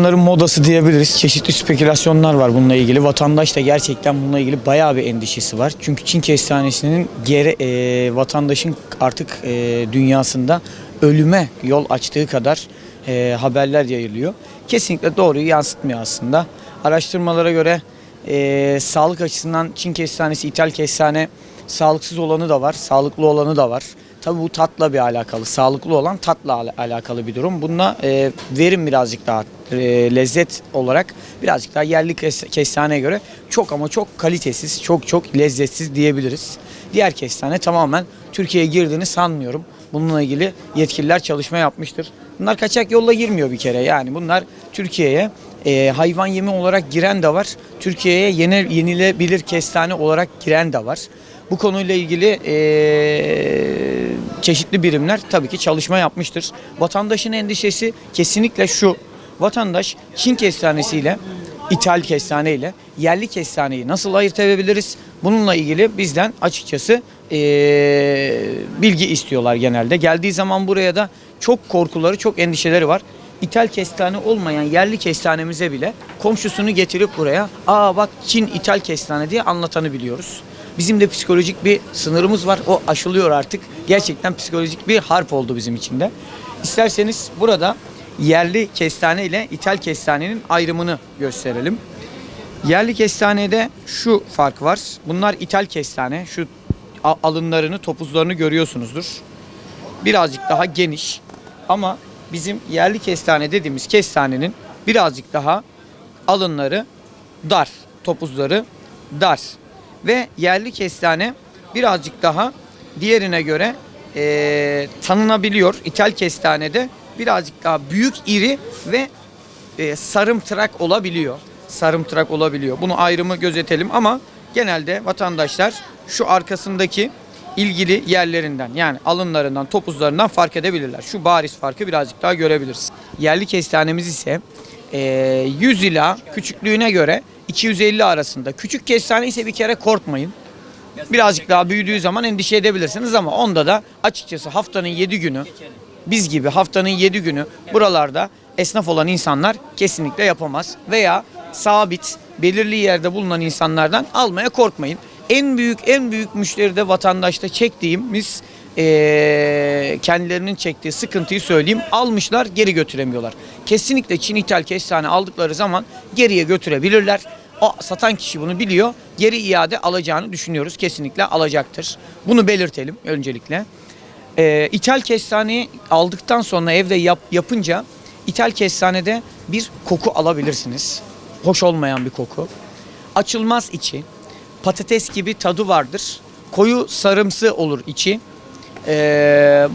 zamanların modası diyebiliriz. Çeşitli spekülasyonlar var bununla ilgili. Vatandaş da gerçekten bununla ilgili bayağı bir endişesi var. Çünkü Çin kestanesinin vatandaşın artık dünyasında ölüme yol açtığı kadar haberler yayılıyor. Kesinlikle doğruyu yansıtmıyor aslında. Araştırmalara göre sağlık açısından Çin kestanesi, ithal kestane sağlıksız olanı da var, sağlıklı olanı da var. Tabii bu tatla bir alakalı, sağlıklı olan tatla alakalı bir durum. Bununla verim birazcık daha lezzet olarak birazcık daha yerli kestaneye göre çok ama çok kalitesiz, çok lezzetsiz diyebiliriz. Diğer kestane tamamen Türkiye'ye girdiğini sanmıyorum. Bununla ilgili yetkililer çalışma yapmıştır. Bunlar kaçak yolla girmiyor bir kere. Yani bunlar Türkiye'ye hayvan yemi olarak giren de var. Türkiye'ye yenilebilir kestane olarak giren de var. Bu konuyla ilgili çeşitli birimler tabii ki çalışma yapmıştır. Vatandaşın endişesi kesinlikle şu: vatandaş Çin kestanesiyle, ithal kestaneyle yerli kestaneyi nasıl ayırt edebiliriz? Bununla ilgili bizden açıkçası bilgi istiyorlar genelde. Geldiği zaman buraya da çok korkuları, çok endişeleri var. İthal kestane olmayan yerli kestanemize bile komşusunu getirip buraya bak Çin ithal kestane diye anlatanı biliyoruz. Bizim de psikolojik bir sınırımız var. O aşılıyor artık. Gerçekten psikolojik bir harp oldu bizim için de. İsterseniz burada yerli kestane ile ithal kestanenin ayrımını gösterelim. Yerli kestanede şu fark var. Bunlar ithal kestane. Şu alınlarını, topuzlarını görüyorsunuzdur. Birazcık daha geniş. Ama bizim yerli kestane dediğimiz kestanenin birazcık daha alınları dar, topuzları dar. Ve yerli kestane birazcık daha diğerine göre tanınabiliyor. İthal kestanede birazcık daha büyük, iri ve sarımtırak olabiliyor. Sarımtırak olabiliyor. Bunu ayrımı gözetelim ama genelde vatandaşlar şu arkasındaki ilgili yerlerinden, yani alınlarından, topuzlarından fark edebilirler. Şu bariz farkı birazcık daha görebiliriz. Yerli kestanemiz ise 100 ila küçüklüğüne göre 250 arasında. Küçük kestane ise bir kere korkmayın. Birazcık daha büyüdüğü zaman endişe edebilirsiniz ama onda da açıkçası haftanın 7 günü, biz gibi haftanın 7 günü buralarda esnaf olan insanlar kesinlikle yapamaz. Veya sabit, belirli yerde bulunan insanlardan almaya korkmayın. En büyük müşteride, vatandaşta çektiğimiz kendilerinin çektiği sıkıntıyı söyleyeyim. Almışlar, geri götüremiyorlar. Kesinlikle Çin ithal kestane aldıkları zaman geriye götürebilirler. O satan kişi bunu biliyor. Geri iade alacağını düşünüyoruz. Kesinlikle alacaktır. Bunu belirtelim öncelikle. İthal kestaneyi aldıktan sonra evde yapınca ithal kestanede bir koku alabilirsiniz. Hoş olmayan bir koku. Açılmaz içi. Patates gibi tadı vardır. Koyu sarımsı olur içi.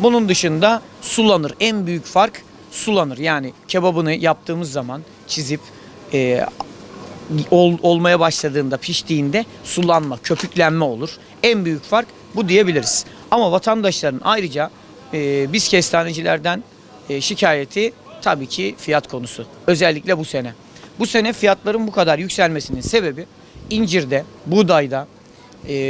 Bunun dışında sulanır. En büyük fark sulanır. Yani kebabını yaptığımız zaman çizip olmaya başladığında, piştiğinde sulanma, köpüklenme olur. En büyük fark bu diyebiliriz. Ama vatandaşların ayrıca biz kestanecilerden şikayeti tabii ki fiyat konusu. Özellikle bu sene. Bu sene fiyatların bu kadar yükselmesinin sebebi incirde, buğdayda,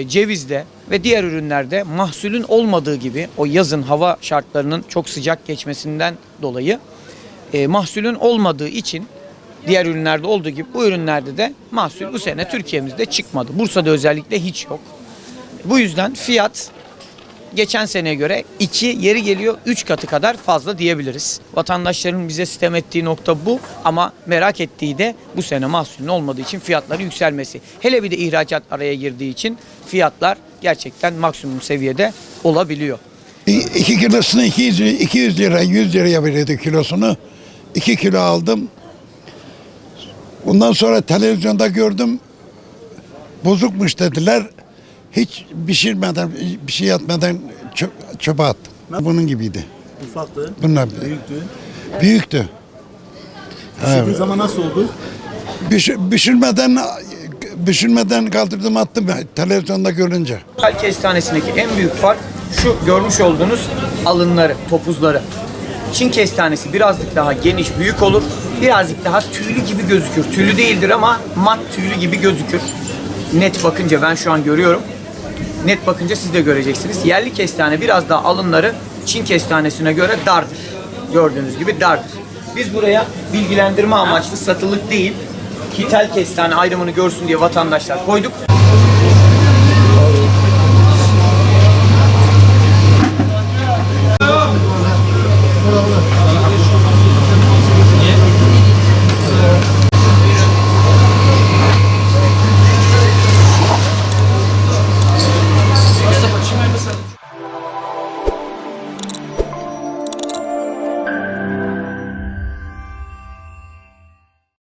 cevizde ve diğer ürünlerde mahsulün olmadığı gibi, o yazın hava şartlarının çok sıcak geçmesinden dolayı mahsulün olmadığı için diğer ürünlerde olduğu gibi bu ürünlerde de mahsul bu sene Türkiye'mizde çıkmadı. Bursa'da özellikle hiç yok. Bu yüzden fiyat geçen seneye göre 2, yeri geliyor 3 katı kadar fazla diyebiliriz. Vatandaşların bize sitem ettiği nokta bu ama merak ettiği de bu sene mahsulün olmadığı için fiyatların yükselmesi. Hele bir de ihracat araya girdiği için fiyatlar gerçekten maksimum seviyede olabiliyor. 2 kilosunu 200 lira, 100 liraya veriyordu kilosunu. 2 kilo aldım. Bundan sonra televizyonda gördüm, bozukmuş dediler. Hiç pişirmeden, bir şey yapmadan çöpe attım. Bunun gibiydi. Ufaktı, Bunlar büyüktü. büyüktü. Pişirdiği Evet. zaman nasıl oldu? Pişirmeden kaldırdım attım televizyonda görünce. İthal kestanesindeki en büyük fark şu görmüş olduğunuz alınları, topuzları. Çin kestanesi birazcık daha geniş, büyük olur. Birazcık daha tüylü gibi gözükür. Tüylü değildir ama mat tüylü gibi gözükür. Net bakınca ben şu an görüyorum. Net bakınca siz de göreceksiniz. Yerli kestane biraz daha alınları Çin kestanesine göre dardır. Gördüğünüz gibi dardır. Biz buraya bilgilendirme amaçlı satılık değil, ithal kestane ayrımını görsün diye vatandaşlar koyduk.